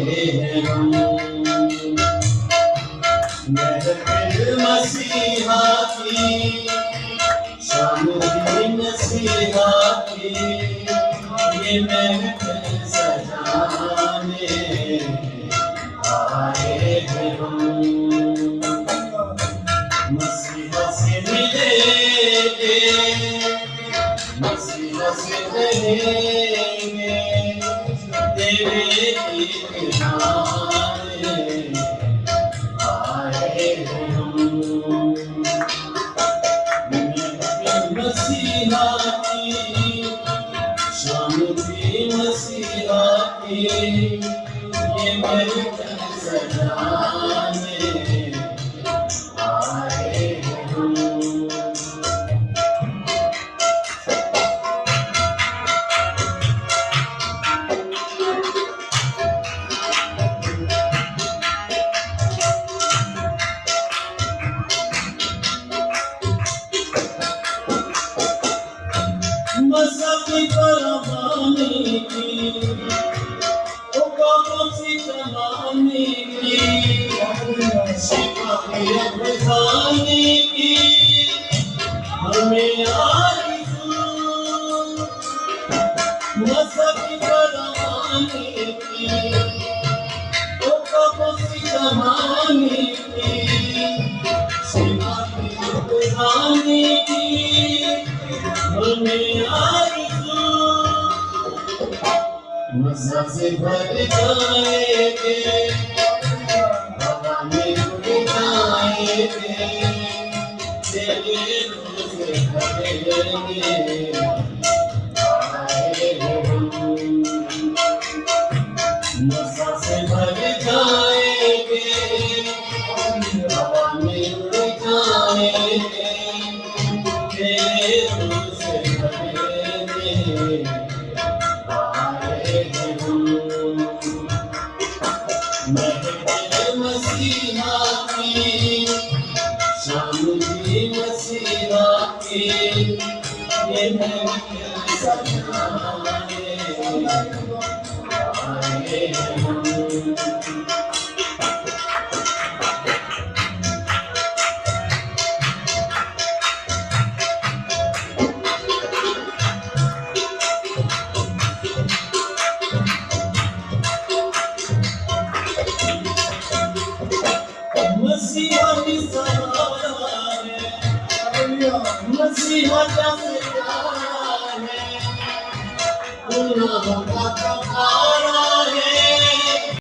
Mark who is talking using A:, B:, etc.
A: हैं हम। महफिल मसीहा की, शाम भी मसीहा की, ये महफिल सजाने आए हैं हम। मसीहा से मिलेंगे, मसीहा से रहेंगे, तेरे किनारे आए हैं हम। मसीहा की, शाम भी मसीहा की, ये महफिल सजाने आए हैं हम। मज़हबी परवाने की, ओ कामों जमाने की, शिकवे अफ़साने की, हमें आरज़ू। मज़हबी परवाने की, ओ कामों जमाने की, शिकवे अफ़साने की, हमें आरज़ू। मज़ा से भर जाएंगे, हवा में उड़ जाएंगे, तेरे रोज़ भरेंगे आए हैं हम। मज़ा से भर जाएंगे, हवा में उड़ जाएंगे, तेरे रोज़ भरेंगे आए हैं हम। महफिल मसीहा की, शाम भी मसीहा की, ये महफिल सजाने आए हैं हम। मसीहा की सहारा है, मसीहा का